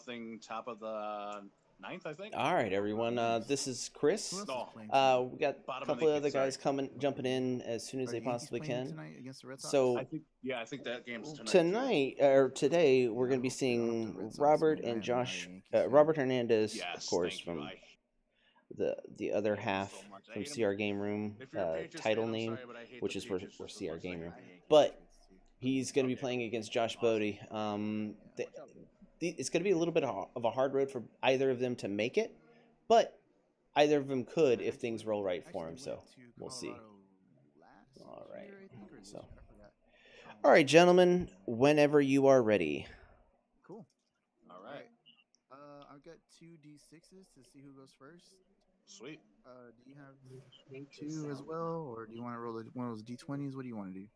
0-0, top of the ninth, I think. All right, everyone. This is Chris. Who else No. is playing tonight? We got a Bottom of couple the of other sorry. guys jumping in as soon as Are they the Yankees possibly playing can. tonight against the Red Sox? So I think that game's tonight. tonight or today, we're going to be Hopefully I don't have to seeing Red Sox Robert win. I and am not a Josh, Yankees fan. Robert Hernandez, Yes, of course, thank you. from the other hate 'em half so much. I from hate 'em. CR Game Room If you're a Patriots title fan, I'm name, sorry, but I hate which the is for Patriots just as CR much Game as Room. I hate But Patriots, too. he's going to be Okay. playing against Josh Awesome. Bodi. It's going to be a little bit of a hard road for either of them to make it, but either of them could if things roll right for him. So we'll see. All right. So, all right, gentlemen. Whenever you are ready. Cool. All right. I've got 2d6s to see who goes first. Sweet. Do you have two as well, or do you want to roll one of those d20s? What do you want to do?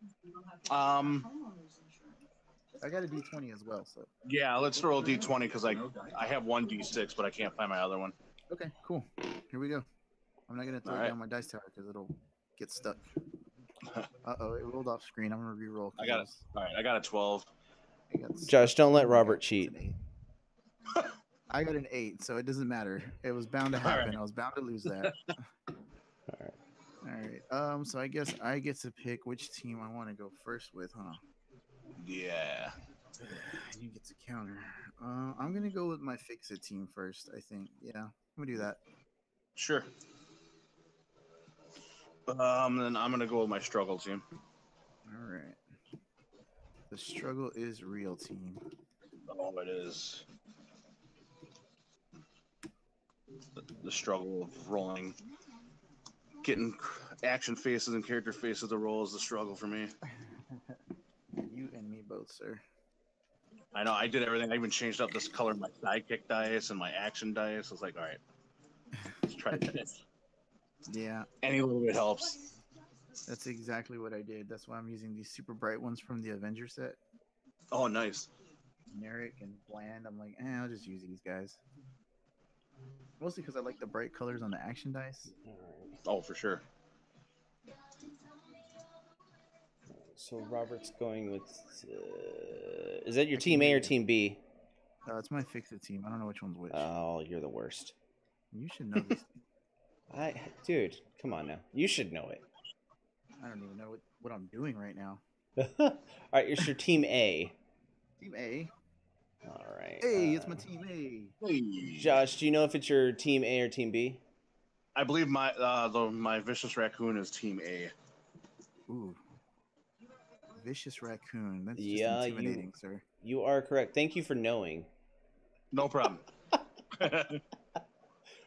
I got a d20 as well, so. Yeah, let's roll a d20 because I have one d6, but I can't find my other one. Okay, cool. Here we go. I'm not gonna throw All right. down my dice tower because it'll get stuck. Uh-oh, it rolled off screen. I'm gonna re-roll. All right, I got a 12. Josh, don't let Robert It's cheat. an 8. I got an 8, so it doesn't matter. It was bound to happen. I was bound to lose that. All right. So I guess I get to pick which team I want to go first with, huh? Yeah. You get to counter. I'm gonna go with my fix-it team first. I think. Yeah, I'm gonna do that. Sure. Then I'm gonna go with my struggle team. All right. The struggle is real, team. Oh, it is. The struggle of rolling, getting action faces and character faces to roll is the struggle for me. You and me both, sir. I know I did everything. I even changed up this color of my sidekick dice and my action dice. I was like, all right, let's try this. Yeah. Any little bit helps. That's exactly what I did. That's why I'm using these super bright ones from the Avenger set. Oh, nice. Generic and bland. I'm like, I'll just use these guys. Mostly because I like the bright colors on the action dice. Oh, for sure. So Robert's going with. Is that your team A or team B? It's my fix-it team. I don't know which one's which. Oh, you're the worst. You should know this. Dude, come on now. You should know it. I don't even know what I'm doing right now. All right, it's your team A. Team A. All right. Hey, it's my team A. Hey. Josh, do you know if it's your team A or team B? I believe my vicious raccoon is team A. Ooh. Vicious raccoon. That's just Yeah, intimidating, sir. You are correct. Thank you for knowing. No problem.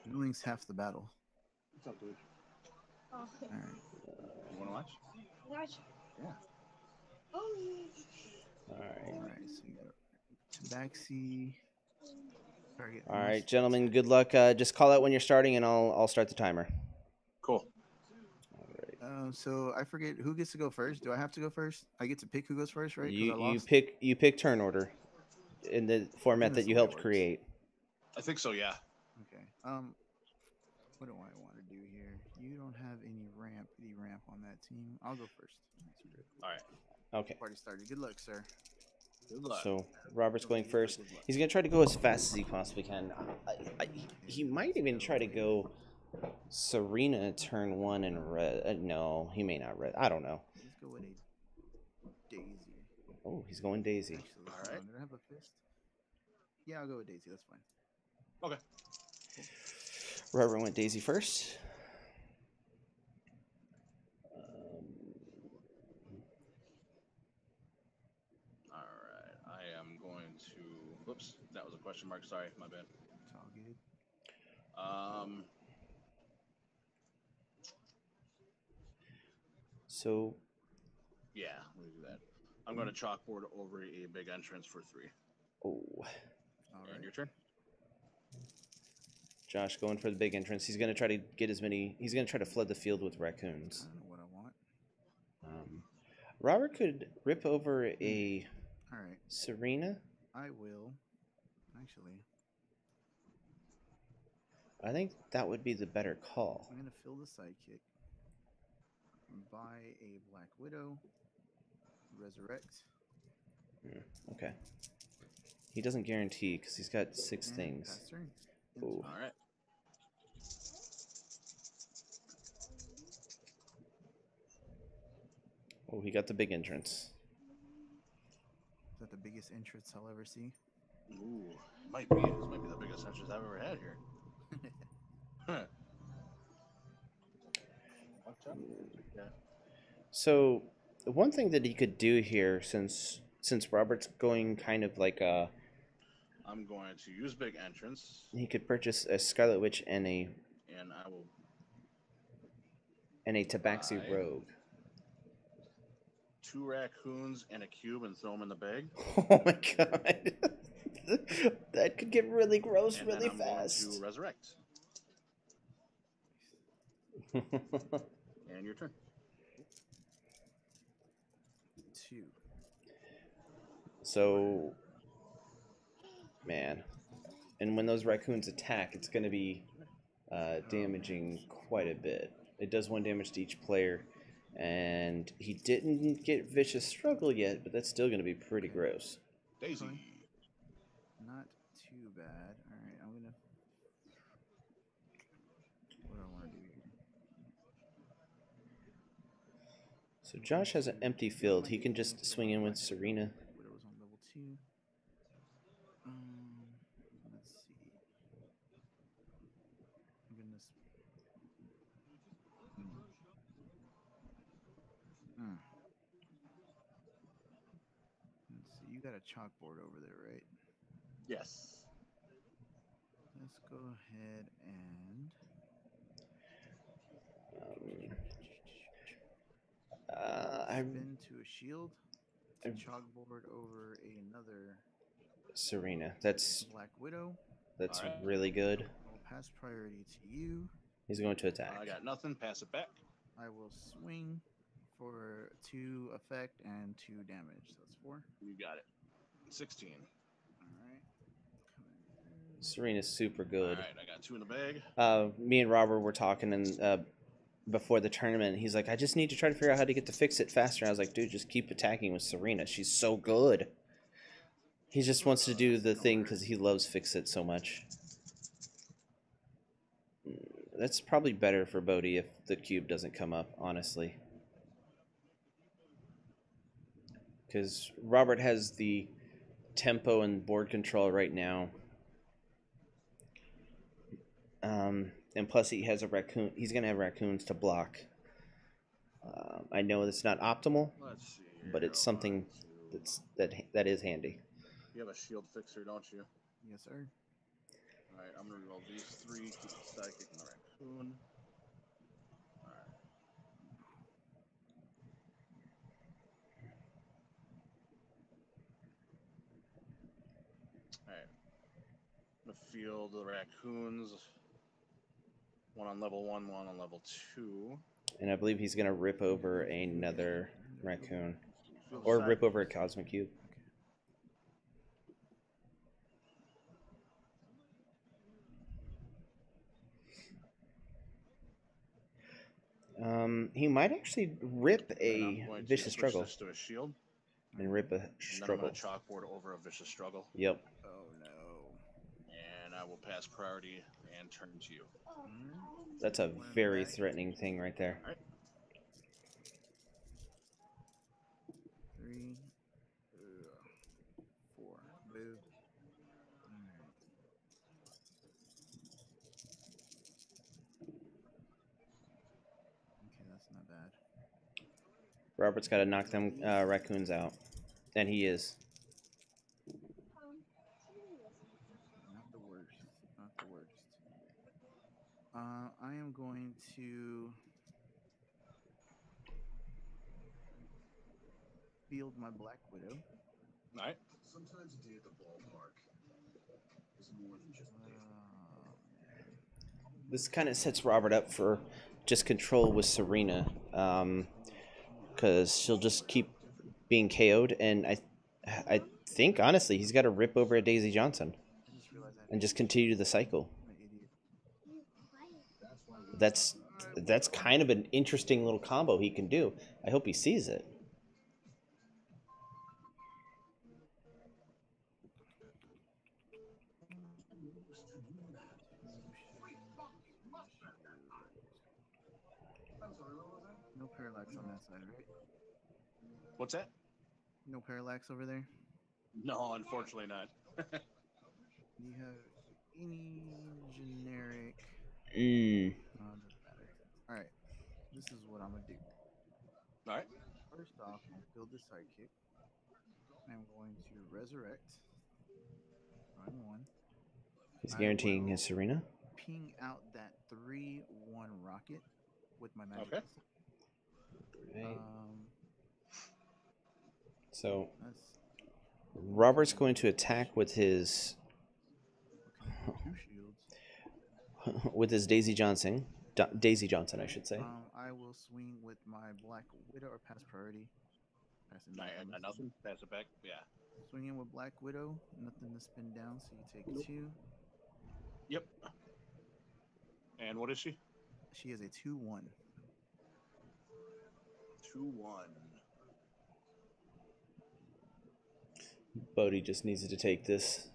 Knowing's half the battle. What's up, dude? Oh. All right. You want to watch? Watch. Yeah. Oh. All right. So you got Tabaxi. Target. All right, gentlemen. Good luck. Just call out when you're starting, and I'll start the timer. Cool. All right. So I forget who gets to go first. Do I have to go first? I get to pick who goes first, right? You pick turn order in the format that you helped create. I think so. Yeah. Okay. What do I want to do here? You don't have any ramp on that team. I'll go first. All right. Okay. Party started. Good luck, sir. Good luck. So Robert's going first. He's going to try to go as fast as he possibly can. He might even try to go Serena turn 1 and red. No, he may not red. I don't know. Let's go with a Daisy. Oh, he's going Daisy. Actually, all right. Did I have a fist? Yeah, I'll go with Daisy. That's fine. Okay. Robert went Daisy first. All right. I am going to. Whoops, that was a question mark. Sorry, my bad. It's all good. So. Yeah, let me do that. I'm going to chalkboard over a big entrance for 3. Oh. All right. And your turn. Josh going for the big entrance. He's going to try to get as many. He's going to try to flood the field with raccoons. I don't know what I want. Robert could rip over a All right. Serena. I will. Actually, I think that would be the better call. I'm going to fill the sidekick. Buy a Black Widow. Resurrect. Okay. He doesn't guarantee because he's got 6 And things. pass turn. Ooh. All right. Oh, he got the big entrance. Is that the biggest entrance I'll ever see? Ooh, might be. This might be the biggest entrance I've ever had here. Huh. Watch out. Yeah. So one thing that he could do here, since Robert's going kind of like a, I'm going to use big entrance, he could purchase a Scarlet Witch and a I will Tabaxi buy Rogue. 2 raccoons and a cube and throw them in the bag. Oh my god. That could get really gross And really then I'm fast. going to resurrect. And your turn. 2. So, man. And when those raccoons attack, it's going to be damaging quite a bit. It does 1 damage to each player. And he didn't get Vicious Struggle yet, but that's still going to be pretty gross. Daisy. Not too bad. Alright, I'm gonna... What do I want to do here? So Josh has an empty field. He can just swing in with Serena. Widow's on level 2. Let's see. I'm gonna... Let's see. You got a chalkboard over there, right? Yes. Let's go ahead and... I've spin to a shield. To chalkboard over another Serena. That's Black Widow. Alright. really good. I'll pass priority to you. He's going to attack. I got nothing. Pass it back. I will swing for 2 effect and 2 damage. So that's 4. You got it. 16. Alright. Serena's super good. Alright, I got 2 in the bag. Me and Robert were talking and before the tournament, he's like, I just need to try to figure out how to get to fix it faster. And I was like, dude, just keep attacking with Serena. She's so good. He just wants to do the thing because he loves Fix It so much. That's probably better for Bodi if the cube doesn't come up, honestly. Because Robert has the tempo and board control right now. And plus he has a raccoon. He's going to have raccoons to block. I know it's not optimal, Let's see. but it's something that is handy. You have a shield fixer, don't you? Yes, sir. Alright, I'm going to roll these 3. Keep the psychic and the raccoon. Alright. Alright. I'm going to field the raccoons. 1 on level 1, 1 on level 2. And I believe he's going to rip over another raccoon. Field Or the rip psychic. over a Cosmic Cube. He might actually rip And a I'm going to Vicious switch Struggle. this to a shield. And rip a And then I'm Struggle. going to chalkboard over a vicious struggle. Yep. Oh, no. And I will pass priority and turn to you. That's a very threatening thing right there. 3, 4. Boo. Alright. Okay, that's not bad. Robert's got to knock them raccoons out. And he is. Not the worst. Not the worst. I am going to field my Black Widow. Alright. Sometimes a day at the ballpark is more than just This kind of sets Robert up for just control with Serena. Because she'll just keep being KO'd. And I think, honestly, he's got to rip over a Daisy Johnson. I just realized I And just continue the cycle. I'm an idiot. That's kind of an interesting little combo he can do. I hope he sees it. parallax on that side, right? What's that? No parallax over there. No, unfortunately not. Do you have any generic? Mm. No, it doesn't matter. All right, this is what I'm gonna do. All right. First off, I'm gonna build this sidekick. I'm going to resurrect. Run one. He's I guaranteeing will his Serena. Ping out that 3/1 rocket with my magic Okay. missile. Right. So That's Robert's going to attack with his two shields. with his Daisy Johnson. Daisy Johnson, I should say. I will swing with my Black Widow or pass priority. Pass it back, Nothing. Pass it back. Yeah. Swinging with Black Widow, nothing to spin down, so you take 2. Yep. And what is she? She is a 2/1. 2/1. Bodi just needs to take this.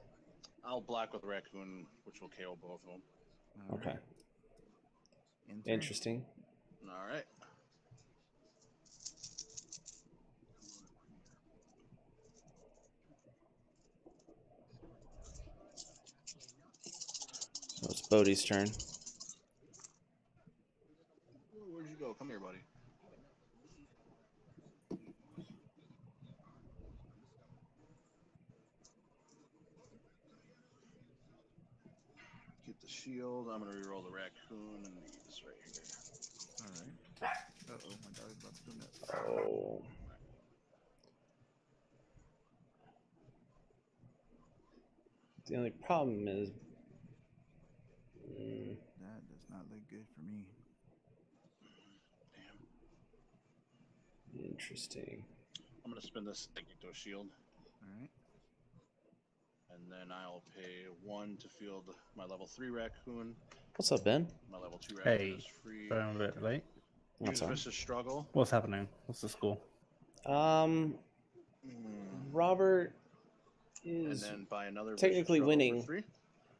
I'll black with Raccoon, which will KO both of them. Okay. Enter. Interesting. All right. So it's Bodi's turn. Where'd you go? Come here, buddy. Get the shield. I'm gonna reroll the Raccoon and these right here. All right. Uh-oh, my dog's about to go nuts. Oh. The only problem is... That does not look good for me. Damn. Interesting. I'm gonna spin this to get to a shield. All right. And then I'll pay 1 to field my level 3 Raccoon. What's up, Ben? My level 2 Raccoon Hey, is free. sorry I'm a bit late. What's Use up? Vicious Struggle. What's happening? What's the score? Robert And is then buy another technically Vicious Struggle winning for free.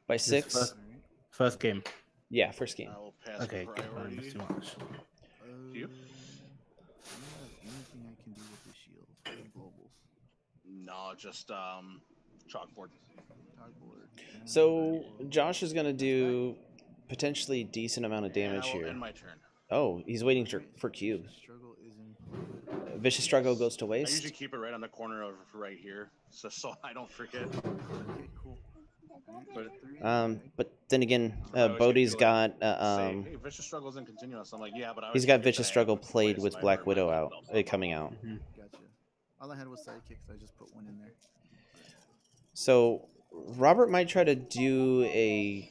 by This 6. first- All right. First game. Yeah, first game. I will pass Okay, good. priority. That's too much. You? Do you have anything I can do with this shield? Any globals? No, just chalkboard. Chalkboard. And So I will- Josh is going to do potentially decent amount of damage and I will here. end my turn. Oh, he's waiting Alright, for cube. Vicious Struggle is in. Vicious Struggle goes to I usually waste. keep it right on the corner of right here, so I don't forget. Okay, cool. But But then again, I always Bodi's get got say, hey, Vicious Struggle's in continuous. I'm like, yeah, but I he's always got forget Vicious that I Struggle have to played place with my Black bird Widow myself, out so- coming out. Gotcha. All I had was sidekicks, so I just put one in there. So Robert might try to do a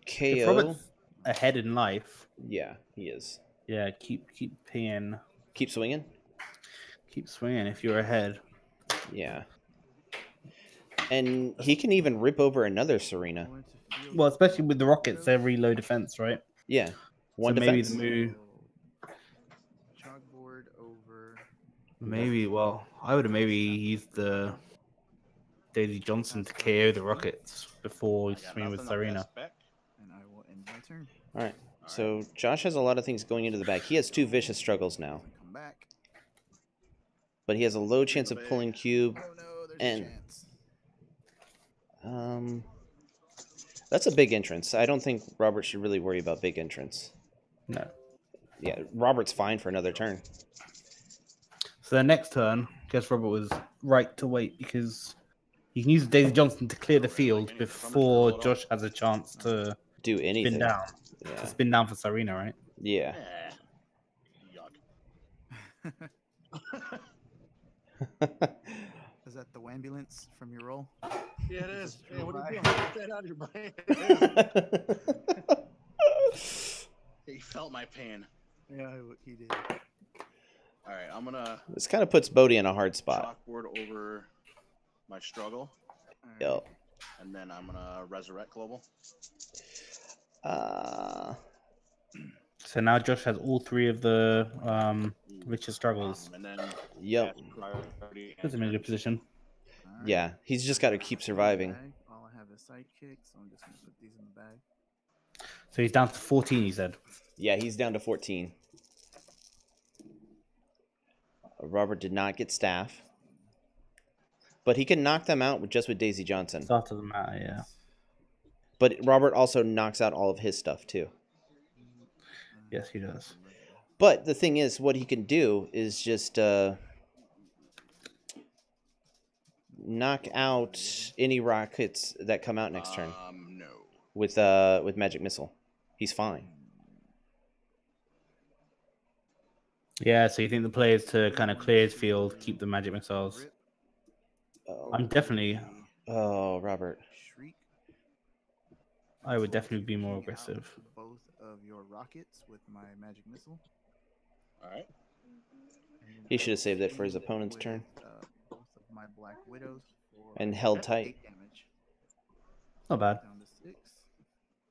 If KO. Robert's ahead in life, Yeah, he is. yeah, keep paying, Keep swinging. keep swinging if you're ahead. Yeah. And he can even rip over another Serena. Going to field Well, especially with the rockets, they're really low defense, right? Yeah. One So maybe defense. the move. chalkboard over. Maybe, well, I would have maybe used the Daisy Johnson to KO the rockets before I got swinging with nothing, I'll Serena. pass back. And I will end my turn. All right. So Josh has a lot of things going into the back. He has 2 Vicious Struggles now, Doesn't come back. but he has a low chance of pulling cube. Oh no, there's And- a chance. That's a big entrance. I don't think Robert should really worry about big entrance. No. Yeah, Robert's fine for another turn. So the next turn, I guess Robert was right to wait because you can use Daisy Johnson to clear the field before Josh has a chance to Do anything. spin down. Yeah. To spin down for Serena, right? Yeah. Yuck. Is that the ambulance from your roll? Yeah, it is. Hey, what are you Bye. doing? Get that out of your brain. He felt my pain. Yeah, he did. All right, I'm gonna This kind of puts Bodi in a hard spot. chalkboard over my struggle, Yep. and then I'm gonna resurrect global. So now Josh has all 3 of the Richard struggles. And then Yep. pass priority Puts him and in a good position. Alright. Yeah, he's just got to keep surviving. Bag. All I have is sidekick, so I'm just gonna put these in the bag. So he's down to 14, he said. Yeah, he's down to 14. Robert did not get staff. But he can knock them out just with Daisy Johnson. Stuff doesn't matter, yeah. But Robert also knocks out all of his stuff, too. Yes, he does. But the thing is, what he can do is just knock out any rockets that come out next turn. No. With Magic Missile. He's fine. Yeah, so you think the play is to kind of clear his field, keep the magic missiles. I'm definitely... Oh, Robert. Shriek. I would definitely be more aggressive. Both of your rockets with my magic missile. All right. He should have saved that for his opponent's With, turn. Both of my black widows for And held tight. 8 damage. Not bad. Down to 6.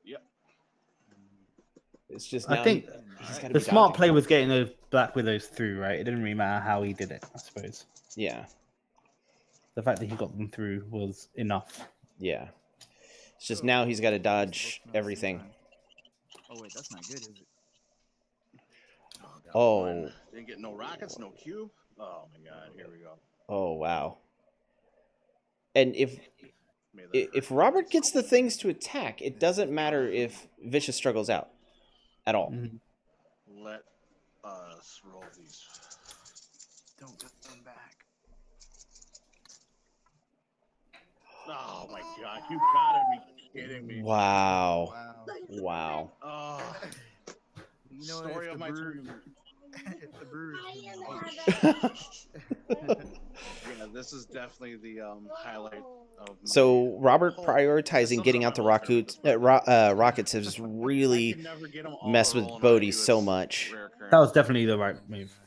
Yep. It's just I now think he's gotta the be smart dodging. play was getting those Black Widows through, right? It didn't really matter how he did it, I suppose. Yeah. The fact that he got them through was enough. Yeah. It's just now he's got to dodge everything. Oh wait, that's not good, is it? Got Oh. one. Didn't get no rockets, no cube. Oh my god, here we go. Oh, wow. And Made that if hurt. Robert gets the things to attack, it doesn't matter if Vicious struggles out at all. Mhm. Let us roll these. Don't come back. Oh my god, you gotta be kidding me. Wow. Wow. Wow. Oh, You know, story if of the my Brewers, turn. if the Brewers, Yeah, this is definitely the highlight of my... So Robert Oh, prioritizing that getting sums out the up my life at this point. rockets has just I really can never get 'em all messed to with roll in Bodi IQ, so it's much. rare occurrence. That was definitely the right move.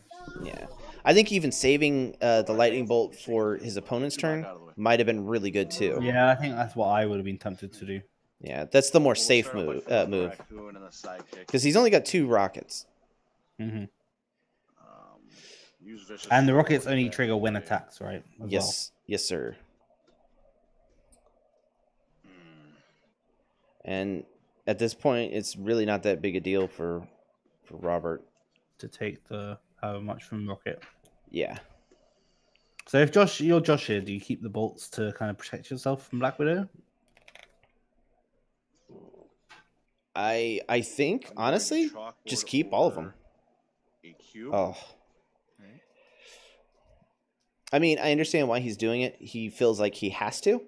Yeah. I think even saving the lightning bolt for his opponent's Get back turn out of the way. might have been really good too. Yeah, I think that's what I would have been tempted to do. Yeah, that's the more We'll safe start by move throwing the move raccoon and a sidekick. because he's only got 2 rockets. Hmm Use vicious And the struggle rockets with only that trigger when play. attacks, right? As Yes, yes, sir. Hmm. And at this point, it's really not that big a deal for Robert. well, to take the however much from rocket. Yeah. So if you're Josh here, do you keep the bolts to kind of protect yourself from Black Widow? I think I'm going honestly, chalkboard just keep all of over them. A cube. Oh. right? I mean, I understand why he's doing it. He feels like he has to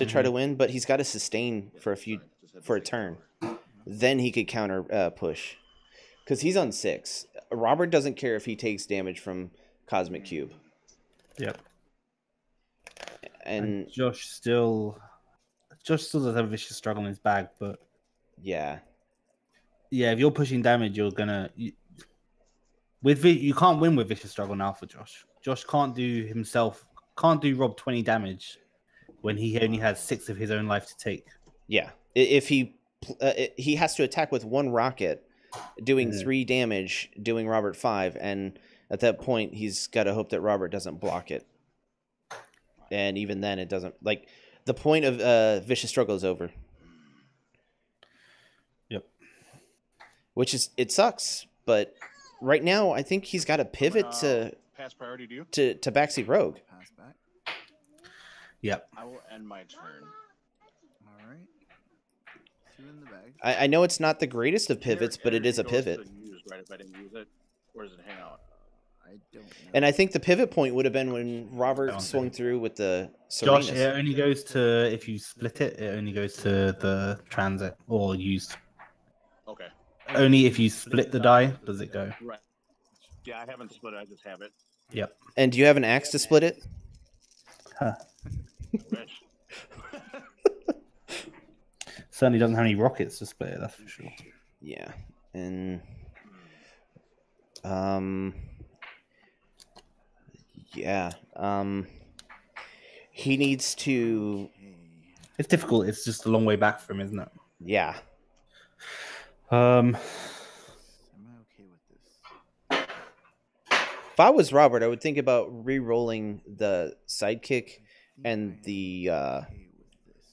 try to win, but he's got to sustain for Just had to for a think turn. over. Then he could counter push. Because he's on 6. Robert doesn't care if he takes damage from Cosmic Cube. Yep. And Josh still does have a vicious struggle in his bag, but yeah. yeah, if you're pushing damage, you're gonna you can't win with vicious struggle now for Josh. Josh can't do Rob 20 damage when he only has 6 of his own life to take. Yeah. If he has to attack with 1 rocket, doing 3 damage, doing Robert 5, and at that point he's got to hope that Robert doesn't block it. And even then it doesn't, like, the point of vicious struggle is over. Yep. Which is, it sucks, but right now I think he's got to pivot Pass priority to you. to backseat Rogue. Pass back. Yep. I will end my turn. All right. 2 in the bag. I know it's not the greatest of pivots, but it is a Energy goes pivot. to use, right, if I didn't use it, or does it hang out? I don't know. And I think the pivot point would have been when Robert swung through with the Josh, Serenas. it only goes to, if you split it, it only goes to the transit or used. Okay. Only if you split the die does it go. Right. Yeah, I haven't split it. I just have it. Yep. And do you have an axe to split it? Huh. Rich. Certainly doesn't have any rockets to split it, that's for sure. Yeah. And yeah. He needs to It's difficult. It's just a long way back for him, isn't it? yeah. Am I okay with this? If I was Robert, I would think about re-rolling the sidekick and the Okay with this.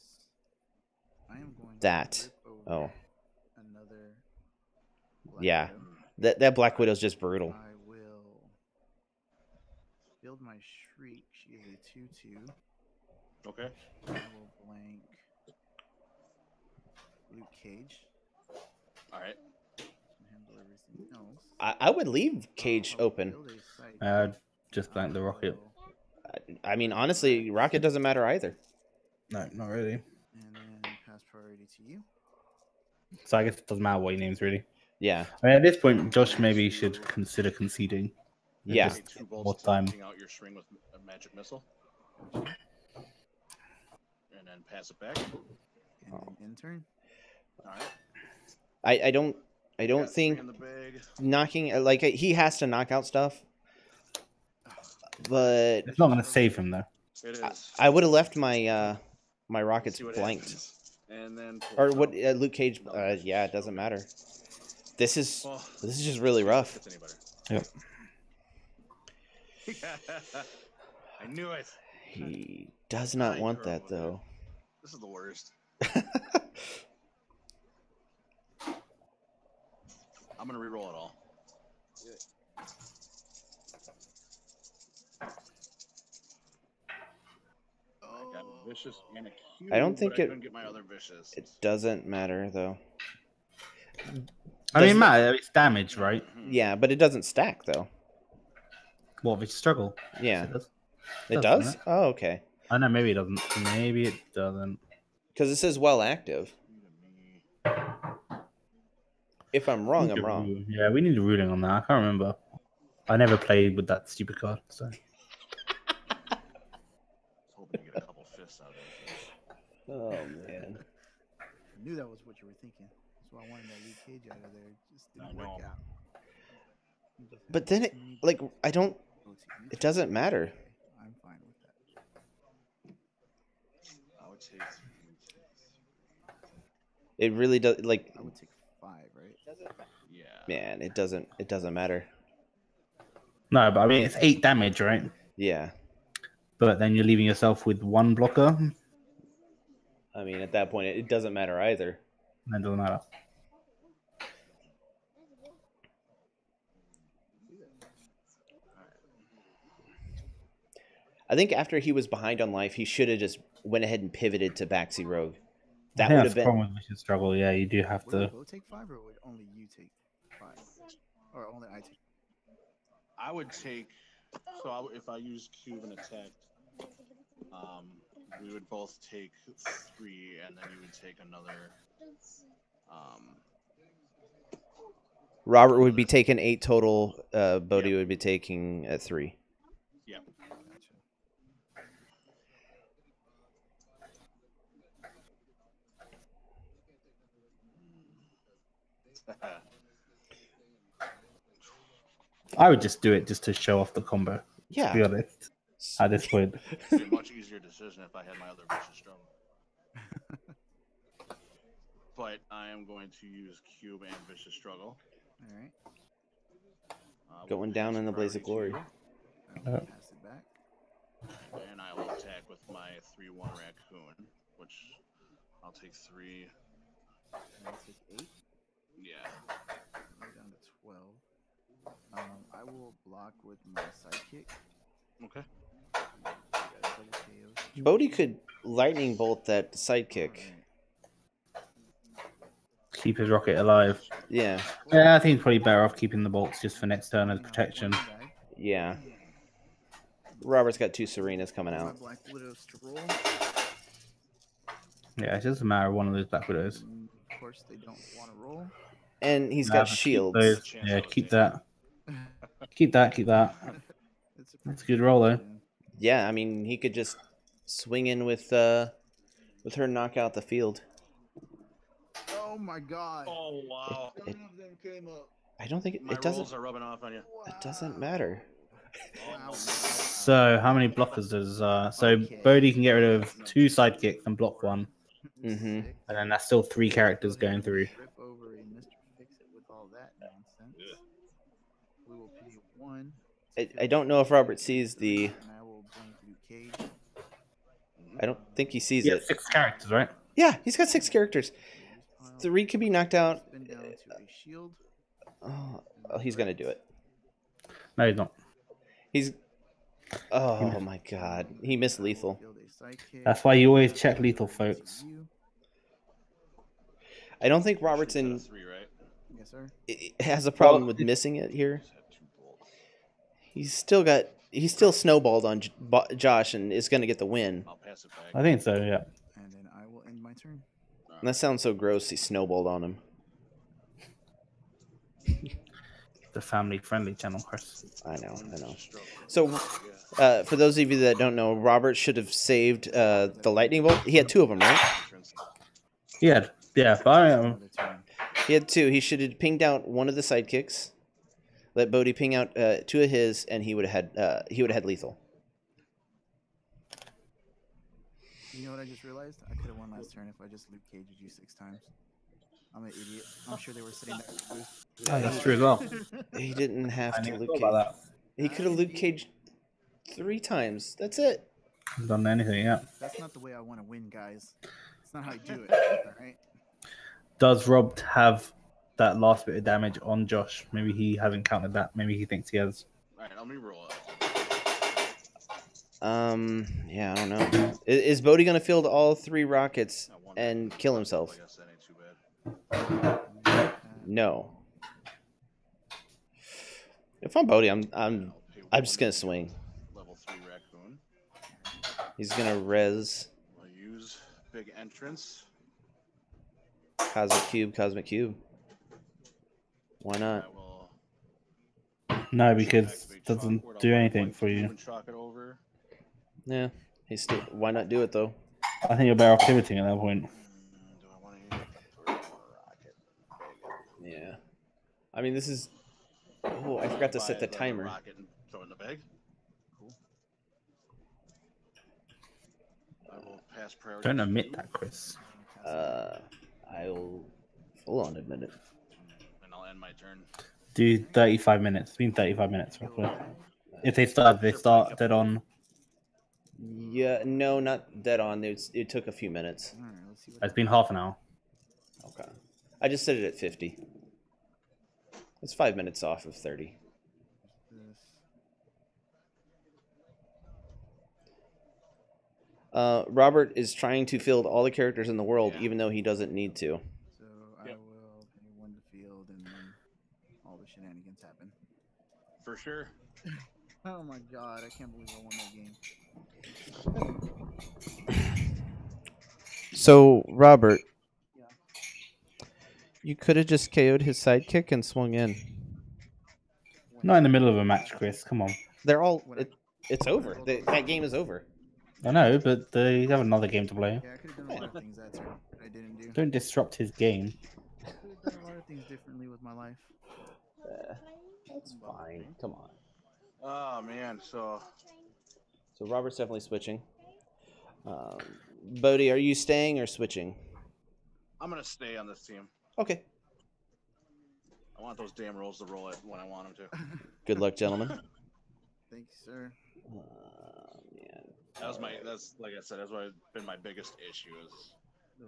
I am going to that. flip over Oh. another Yeah. Black Widow. That Black Widow's just brutal. I will build my Shriek. She is a 2/2. Okay. I will blank Luke Cage. All right. And handle everything else. I would leave Cage I will open. build a sidekick. Just blank the rocket. I mean, honestly, Rocket doesn't matter either. No, not really. And then pass priority to you. So I guess it doesn't matter what he names, really. Yeah. I mean, at this point, Josh maybe should consider conceding. Yeah. Just Pay 2 more bolts time. taking out your string with a magic missile. And then pass it back. And then intern. All right. I don't Got 3 think in the bag. knocking like he has to knock out stuff, but It's not going to save him, though. It is. I would have left my my rockets See what blanked. happens. And then Or what? Luke Cage? Yeah, it doesn't matter. This is just really rough. Gets any better. Yep. I knew it. He does not want that though. This is the worst. I'm gonna re-roll it all. I got a vicious and a cube, I don't think but I it- couldn't get my other vicious. It doesn't matter though. I mean, Does- Matt, it's damage, right? Mhm. Yeah, but it doesn't stack though. What, if it's struggle? Yeah, It does. it doesn't does. it? Oh, okay. I know, maybe it doesn't. Maybe it doesn't. Because it says well active. If I'm wrong, I'm wrong. Yeah, we need a ruling on that. I can't remember. I never played with that stupid card, so. I was hoping to get a couple fists out of it. Oh man. I knew that was what you were thinking. That's why I wanted that Luke Cage out of there. It just didn't I work know. out. But then it like I don't. It doesn't matter. I'm fine with that. I would take 3. It really does. Like I would take 5, right? Yeah. man, it doesn't. It doesn't matter. No, but I mean, it's 8 damage, right? Yeah. But then you're leaving yourself with 1 blocker. I mean, at that point, it doesn't matter either. That doesn't matter. I think after he was behind on life, he should have just went ahead and pivoted to Baxi Rogue. That I think would that's have the problem been. with Vicious Struggle. Yeah, you do have Would to. we both take 5, or would only you take 5? Or only I take? I would take. So if I use cube and attack, we would both take 3, and then you would take another. Robert would be taking 8 total. Bodi would be taking 3. Yeah. I would just do it just to show off the combo. To be Yeah. honest, at this point. It'd be a much easier decision if I had my other vicious struggle. But I am going to use cube and vicious struggle. All right. Going down in the blaze of glory. I will pass it back. And I will attack with my 3/1 raccoon, which I'll take 3. And I'll take 8. Yeah. Go down to 12. I will block with my sidekick. Okay. Got a double KO. Bodi could lightning bolt that sidekick. Keep his rocket alive. Yeah. Yeah, I think it's probably better off keeping the bolts just for next turn as protection. Yeah. Robert's got 2 Serenas coming My out. Black Widows to roll. Yeah, it doesn't matter one of those Black Widows. And of course, they don't want to roll. And he's Nah, got but keep shields. those. Yeah, keep that. Keep that. Keep that. That's a good roll, though. Yeah, I mean, he could just swing in with her knock out the field. Oh my god. Oh wow. It- None of them came up. I don't think My it doesn't. rolls are rubbing off on you. It doesn't matter. Wow. So, how many blockers does so Bodi can get rid of 2 sidekicks and block 1, Mhm. Sick. and then that's still 3 characters going through. Rip over a Mr. Fix-It with all that nonsense. We will pay 1. I don't know if Robert sees the. And I will blank Luke Cage. I don't think he sees Yeah, it. 6 characters, right? Yeah, he's got 6 characters. 3 can be knocked out. Spin down to a shield. Oh, he's gonna do it. No, he's not. He's Oh my god. He missed lethal. Field a sidekick. That's why you always check lethal, folks. I don't think Shoots at a Robertson 3, right? Yes, sir. has a problem Well, with missing it here. He's had 2 bolts. He's still snowballed on Josh and is going to get the win. I'll pass it back. I think so, yeah. And then I will end my turn. And that sounds so gross. He snowballed on him. The family-friendly channel, Chris. I know. So, for those of you that don't know, Robert should have saved the lightning bolt. He had 2 of them, right? Yeah, but I am. Another turn. He had 2. He should have pinged out one of the sidekicks. Let Bodi ping out 2 of his, and he would have had lethal. You know what I just realized? I could have won last turn if I just Luke caged you 6 times. I'm an idiot. I'm sure they were sitting there. Oh, that's true as well. He didn't have I to never Luke thought cage. about He could have Luke caged 3 times. That's it. that. Done anything, yeah. That's not the way I want to win, guys. It's not how you do it. All right. Does Rob have that last bit of damage on Josh? Maybe he hasn't counted that. Maybe he thinks he has. Alright, let me roll it. Yeah, I don't know. Is Bodi gonna field all 3 rockets and kill himself? I guess that ain't too bad. No. If I'm Bodi, I'm just gonna swing. Level 3 raccoon. He's gonna res We'll use big entrance. Cosmic Cube. Why I not? will No, because activate it doesn't chalkboard. I'll do mark anything 1, for 2, you. and chalk it over. Yeah. He's still. Why not do it though? I think you're better off pivoting at that point. Do I want to use it for a rocket? Yeah. I mean, this is. Oh, I forgot to set the timer. Rocket and throw it in the bag. Cool. I will pass priority. Don't to admit you, that, Chris. I'll full on admit it. and I'll end my turn. Do 35 minutes. It's been 35 minutes, roughly. If they start dead on. Yeah, no, not dead on. It took a few minutes. All right. Let's see what It's been half an hour. Okay. I just set it at 50. It's 5 minutes off of 30. this. Robert is trying to field all the characters in the world, Yeah. even though he doesn't need to. So I Yep. will pay 1 to field, and then all the shenanigans happen. For sure. Oh my god! I can't believe I won that game. So, Robert, you could have just KO'd his sidekick and swung in. Not in the middle of a match, Chris. Come on. They're all. It's over. That game is over. I know, but they have another game to play. Yeah, I could have done a lot of things that turn that I didn't do. Don't disrupt his game. I could have done a lot of things differently with my life. That's fine. Come on. Oh man, so So Robert's definitely switching. Bodi, are you staying or switching? I'm gonna stay on this team. Okay. I want those damn rolls to roll it when I want them to. Good luck, gentlemen. Thank you, sir. Man. That's like I said, that's what been my biggest issue is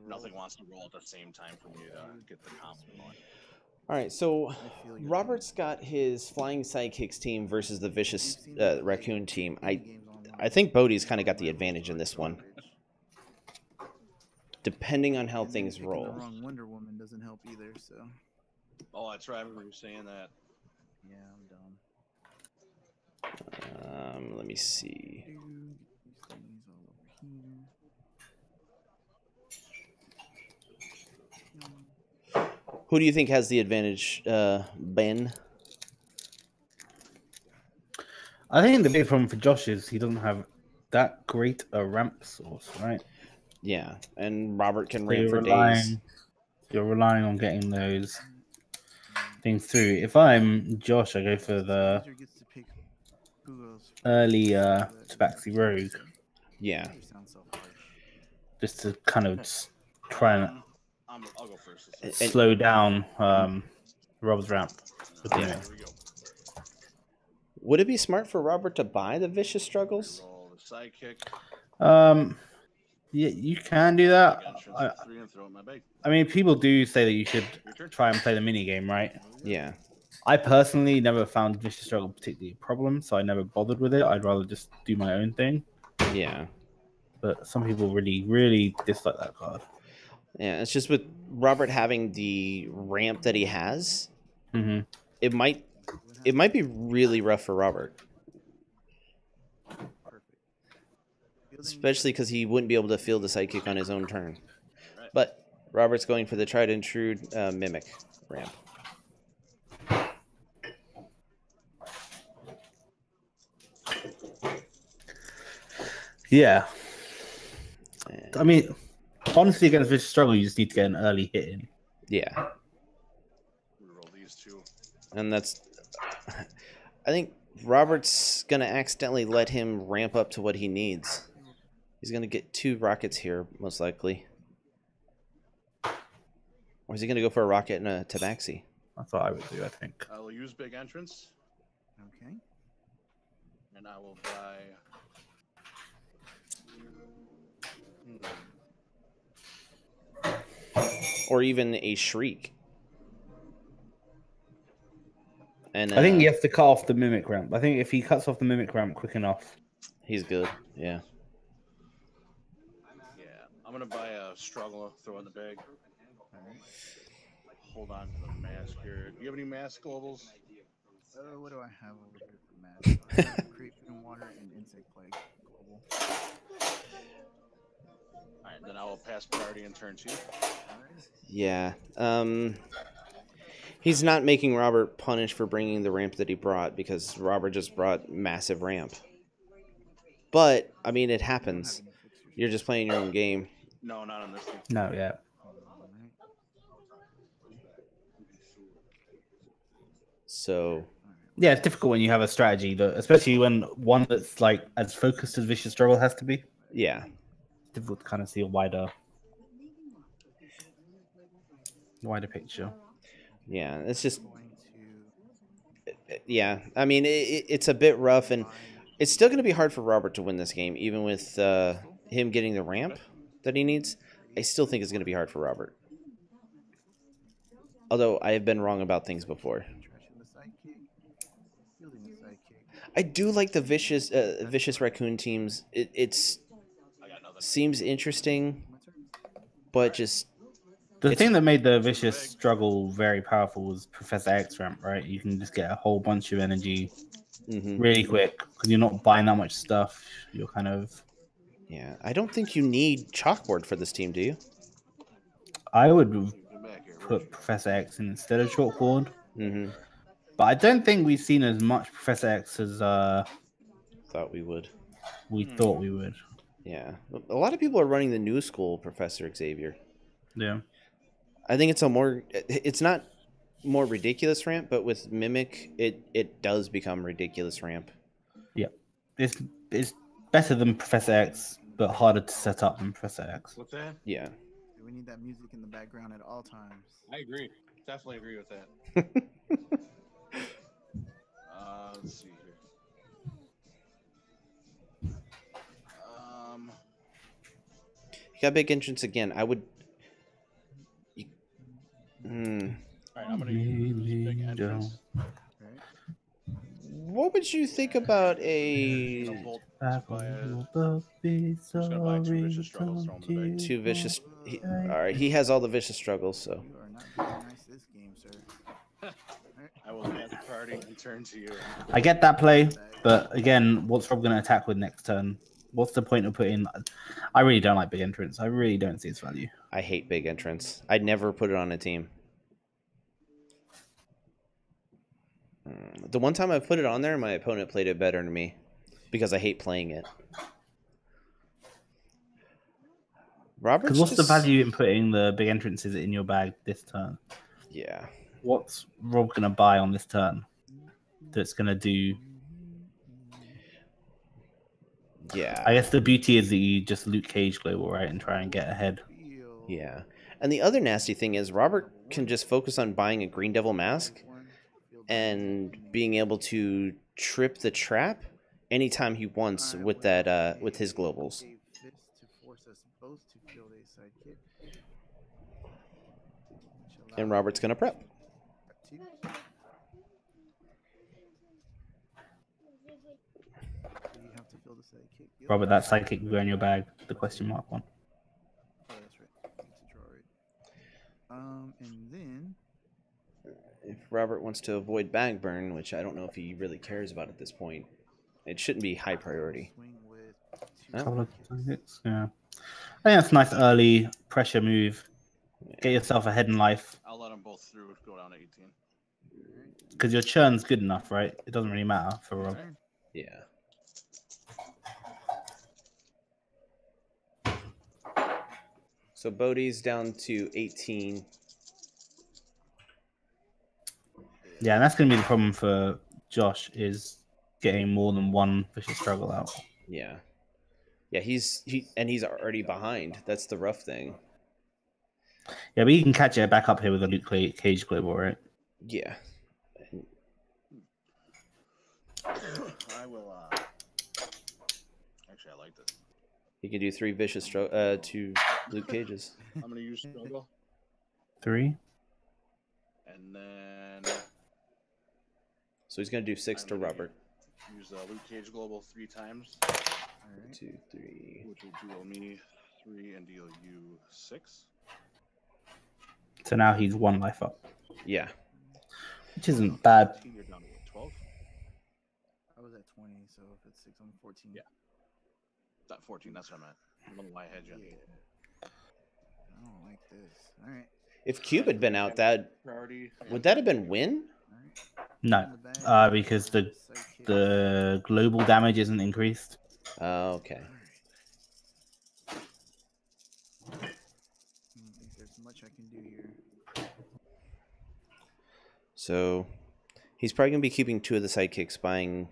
nothing wants to roll at the same time for me to get the combo going. All right, so I feel your Robert's got his Flying Sidekicks team versus the Vicious Raccoon team. I think Bodi's kind of got the advantage in this one, depending on how things picking roll. The wrong Wonder Woman doesn't help either. So Oh, that's right. I remember you saying that. yeah, I'm dumb. Let me see. Get these things all over here. Who do you think has the advantage, Ben? I think the big problem for Josh is he doesn't have that great a ramp source, right? Yeah, and Robert can So ramp for days. You're relying on getting those things through. If I'm Josh, I go for the User gets to pick who goes early first. Tabaxi Rogue Yeah. You sound so harsh. just to kind of try and I'll go first. And- slow down Rob's ramp. With the Here image. we go. Would it be smart for Robert to buy the Vicious Struggles? Roll the sidekick. Yeah, you can do that. Entrance for 3 and throw it in my bag. I mean, people do say that you should Your turn. try and play the mini game, right? Yeah. I personally never found Vicious Struggle particularly a problem, so I never bothered with it. I'd rather just do my own thing. Yeah. But some people really, really dislike that card. Yeah, it's just with Robert having the ramp that he has, Mm-hmm. it might be really rough for Robert. Especially because he wouldn't be able to field the sidekick on his own turn. But Robert's going for the tried and true Mimic ramp. Yeah. I mean, honestly, against Vicious Struggle, you just need to get an early hit in. Yeah. Reroll these two. And that's... I think Robert's going to accidentally let him ramp up to what he needs. He's going to get 2 rockets here, most likely. Or is he going to go for a rocket and a tabaxi? That's what I would do, I think. I will use big entrance. Okay. And I will buy... Or even a shriek. And I think you have to cut off the Mimic ramp. I think if he cuts off the Mimic ramp quick enough... He's good, yeah. Yeah, I'm going to buy a struggle, throw in the bag. Hold on to the mask here. Do you have any mask globals? What do I have over here for mask? Creep and water and insect plague global. Alright, then I will pass priority in turn 2. Yeah. He's not making Robert punish for bringing the ramp that he brought because Robert just brought massive ramp. But, I mean, it happens. You're just playing your own game. No, not on this team. No, yeah. So... Yeah, it's difficult when you have a strategy, that, especially when one that's like as focused as Vicious Struggle has to be. Yeah. It's difficult to kind of see a wider picture. Yeah, it's just... Yeah, I mean, it's a bit rough, and it's still going to be hard for Robert to win this game, even with him getting the ramp that he needs. I still think it's going to be hard for Robert. Although I have been wrong about things before. I do like the vicious raccoon teams. It's seems interesting, but just the thing that made the Vicious Struggle very powerful was Professor X ramp, right? You can just get a whole bunch of energy really quick because you're not buying that much stuff. You're kind of... Yeah, I don't think you need chalkboard for this team, do you? I would put Professor X in instead of chalkboard. But I don't think we've seen as much Professor X as thought we would. We thought we would. Yeah, a lot of people are running the new school Professor Xavier. Yeah, I think it's not more ridiculous ramp, but with Mimic, it does become ridiculous ramp. Yeah, it's better than Professor X, but harder to set up than Professor X. What's that? Yeah. We need that music in the background at all times. I agree. Definitely agree with that. Let's see here. You got big entrance again. I would... Alright, I'm gonna use big entrance. What would you think about a... Two vicious... Alright, he has all the vicious struggles, so... You are not being nice this game, sir. I will pass priority and turn to you. I get that play, but again, what's Rob going to attack with next turn? What's the point of putting... I really don't like big entrance. I really don't see its value. I hate big entrance. I'd never put it on a team. The one time I put it on there, my opponent played it better than me because I hate playing it. Robert's Because what's the value in putting the big entrances in your bag this turn? Yeah. What's Rob going to buy on this turn that's going to do... Yeah. I guess the beauty is that you just Luke Cage global, right, and try and get ahead. Yeah. And the other nasty thing is Robert can just focus on buying a Green Devil mask and being able to trip the trap anytime he wants with that with his globals. And Robert's gonna prep. kill the sidekick. Yep. Robert, that sidekick will go in your bag. The question mark one. Oh, that's right. It's a draw, right? And then If Robert wants to avoid bag burn, which I don't know if he really cares about at this point, it shouldn't be high priority. swing with Oh. Couple of sidekicks, yeah. I think that's a nice early pressure move. Get yourself ahead in life. I'll let them both through. Go down to 18. Because your churn's good enough, right? It doesn't really matter for Rob. Yeah. So Bodi's down to 18. Yeah, and that's going to be the problem for Josh, is getting more than one vicious struggle out. Yeah. Yeah, he's already behind. That's the rough thing. Yeah, but you can catch it back up here with a Luke Cage global, right? Yeah. I will. Actually, I like this. He can do 3 vicious two Luke Cages. I'm gonna use struggle, 3. and then So he's gonna do 6 to Robert. use Luke Cage global 3 times. All right. 2, 3. Which will deal me 3 and deal you 6. So now he's 1 life up, Yeah. which isn't bad. 15, you're down to 12. I was at 20, so if it's 6, I'm 14. Yeah. Not 14. That's what I meant. I don't know why I had you. I don't like this. All right. If Cube had been out, that Priority. would that have been win? All right. No, In the bag, because the sidekick. global damage isn't increased. Oh, okay. All right. I don't think there's much I can do here. So he's probably gonna be keeping 2 of the sidekicks, buying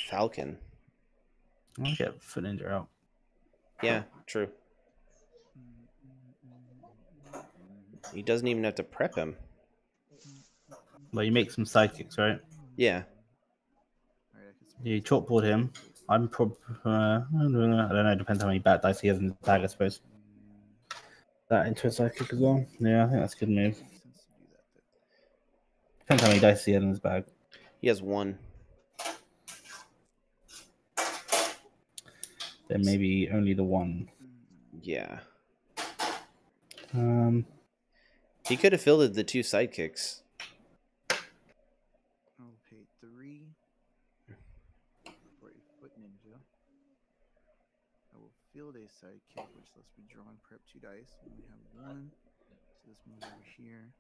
Falcon. I'll get Foot Ninja out. Yeah, true. He doesn't even have to prep him. Well, you make some sidekicks, right? Yeah. All right, I can swing You chalkboard him. I'm probably. I don't know. It depends how many bad dice he has in his bag, I suppose. That into a sidekick as well. Yeah, I think that's a good move. sense to do that. Depends how many dice he has in his bag. He has 1. Then maybe only the 1. Yeah. Though. He could have fielded the 2 sidekicks. I'll pay 3 for a Foot Ninja. I will field a sidekick, which lets me draw and prep 2 dice. And we have 1. So this moves over here.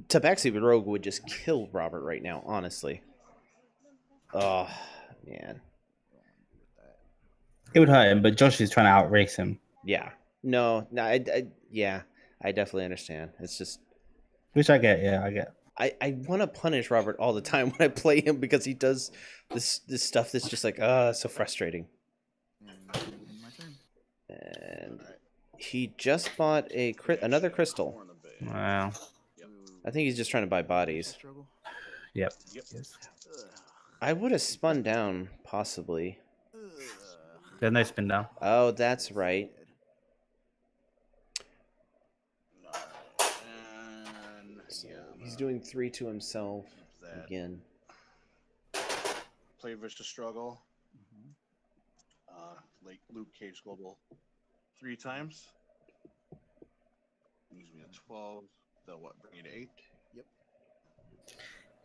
Tabaxi Rogue would just kill Robert right now, honestly. Oh, man. Don't want to do with that. It would hurt him, but Josh is trying to outrace him. Yeah. No, yeah, I definitely understand. It's just Which I get, yeah, I get. I want to punish Robert all the time when I play him because he does this stuff that's just like, so frustrating. And that would be my turn. And he just bought another crystal. Wow. I think he's just trying to buy bodies. Struggle. Yep. Yep. Yes. I would have spun down, possibly. There's no spin down. Oh, that's right. And He's doing 3 to himself that. again. Play vicious struggle. Mhm. Like Luke Cage global 3 times. Use me at 12. They'll what? Bring you to 8.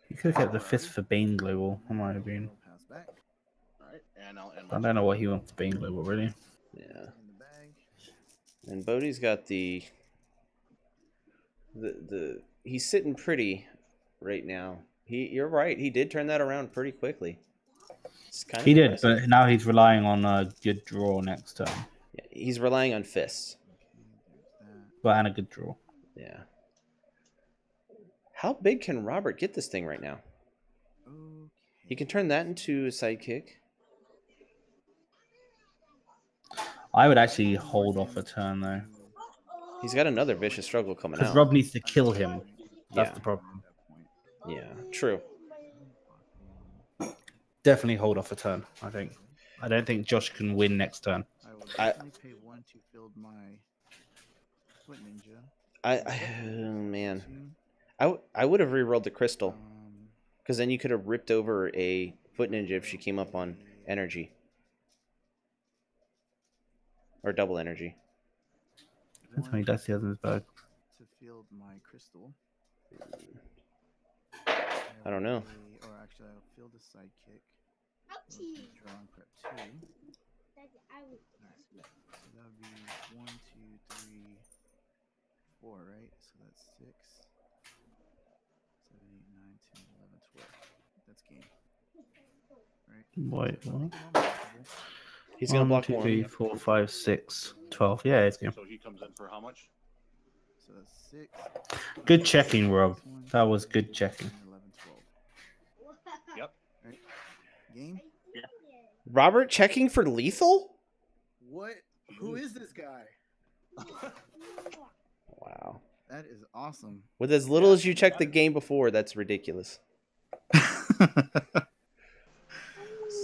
You could have kept the Fist for Bane global. That might have been. Pass back All right, and I'll end. I don't know what he wants for Bane global, really. Yeah. in the bag. And Bodhi's got the he's sitting pretty right now. You're right. He did turn that around pretty quickly. It's kind of He did, impressive. but now he's relying on a good draw next turn. Yeah, he's relying on fists. There's that. But and a good draw. Yeah. How big can Robert get this thing right now? Okay. He can turn that into a sidekick. I would actually hold off a turn though. He's got another vicious struggle coming Because out. Rob needs to kill him. That's Yeah. the problem. Yeah, true. Definitely hold off a turn, I think. I don't think Josh can win next turn. I will I- definitely pay 1 to field my Foot Ninja. Oh, man. 2. I would have re-rolled the crystal Um, because then you could have ripped over a Foot Ninja if she came up on energy. Or double energy. That's how he does the others back. To field my crystal. I don't know. Or actually, I'll field a sidekick. Ouchie. Draw and prep 2. Daddy, So that would be 1, 2, 3, 4, right? So that's 6, 7, 8, 9, 10, 11, 12. That's game. Right? Wait, what? He's going to block 1, 2, one. 3, 4, 5, 6, 12. Yeah, it's game. So he comes in for how much? So that's 6. Good checking, Rob. That was good checking. 11, 12. Yep. Right? Game? Robert checking for lethal? What? Who is this guy? Wow. That is awesome. With as little as you checked the game before, that's ridiculous.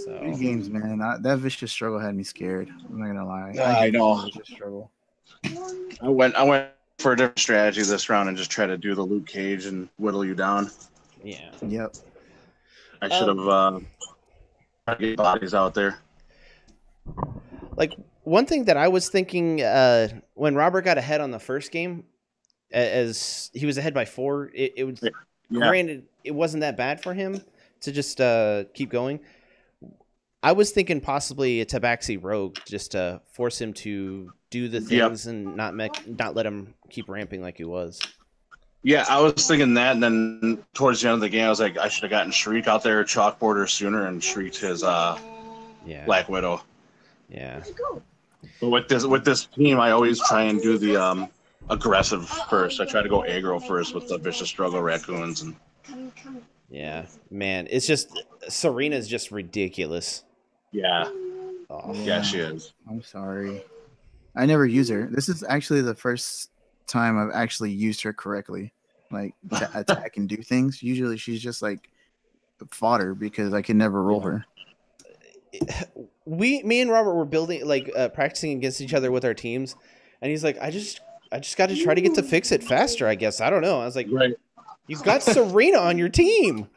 So Good games, man. That vicious struggle had me scared. I'm not gonna lie. I know. Vicious struggle. I went for a different strategy this round and just try to do the Luke Cage and whittle you down. yeah. Yep. I should have tried to get bodies out there. Like one thing that I was thinking when Robert got ahead on the first game, as he was ahead by 4, it was granted it wasn't that bad for him to just keep going. I was thinking possibly a Tabaxi Rogue just to force him to do the things and not let him keep ramping like he was. Yeah, I was thinking that, and then towards the end of the game, I was like, I should have gotten Shriek out there chalkboarder sooner and shrieked his Black Widow. Yeah. But with this team, I always try and do the aggressive first. I try to go aggro first with the vicious struggle raccoons and. Yeah, man, it's just Serena's just ridiculous. Yeah. Oh. Yeah, she is. I'm sorry. I never use her. This is actually the first time I've actually used her correctly, like to attack and do things. Usually she's just like fodder because I can never roll her. Me and Robert were building practicing against each other with our teams, and he's like, I just got to try to get to fix it faster. I guess I don't know. I was like, right. You've got Serena on your team.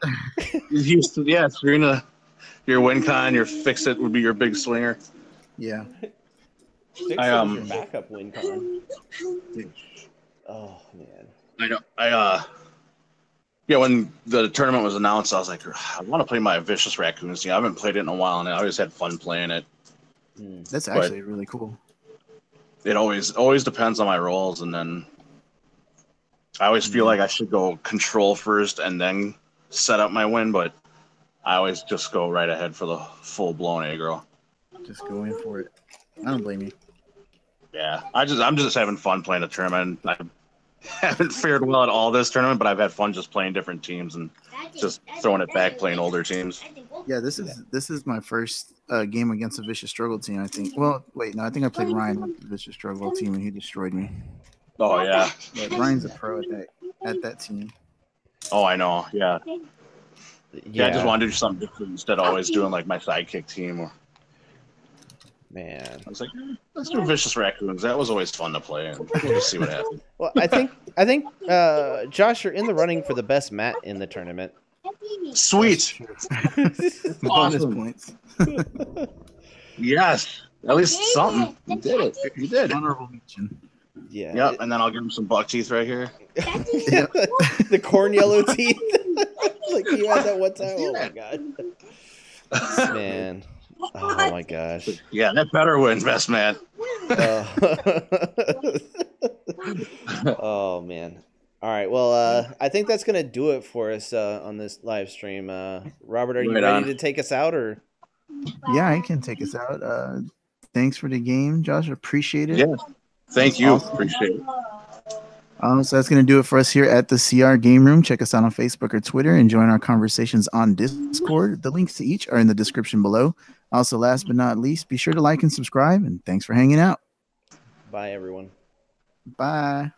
Yeah, Serena, your win con, your fix it would be your big slinger. Yeah. Fix it was your backup win con. Oh man. I know. When the tournament was announced, I was like, I want to play my vicious raccoons team. I haven't played it in a while, and I always had fun playing it. That's actually really cool. It always depends on my rolls, and then I always feel like I should go control first and then set up my win, but I always just go right ahead for the full-blown aggro. Just go in for it. I don't blame you. Yeah, I'm just having fun playing a tournament. I haven't fared well at all this tournament, but I've had fun just playing different teams and just throwing it back, playing older teams. Yeah, this is my first game against a vicious struggle team, I think. Well, wait, no, I think I played Ryan with the vicious struggle team, and he destroyed me. Oh yeah. But Ryan's a pro at that team. Oh, I know. Yeah. Yeah, I just want to do something different instead of always doing like my sidekick team. Or man, I was like, let's do vicious raccoons. That was always fun to play, and we'll just see what happens. Well, I think Josh, you're in the running for the best mat in the tournament. Sweet. Bonus points. Yes. At least something. You did it. You did. Honorable mention. Yeah. Yep. And then I'll give him some buck teeth right here. The corn yellow teeth. Like you had that one time. Oh my god. Man. Oh my gosh. Yeah, that better win, best man. Oh man. All right. Well, I think that's gonna do it for us on this live stream. Robert, are you ready to take us out, or? Yeah, I can take us out. Thanks for the game, Josh. Appreciate it. Yeah. Thank you. Awesome. Appreciate it. So that's going to do it for us here at the CR Game Room. Check us out on Facebook or Twitter and join our conversations on Discord. The links to each are in the description below. Also, last but not least, be sure to like and subscribe. And thanks for hanging out. Bye, everyone. Bye.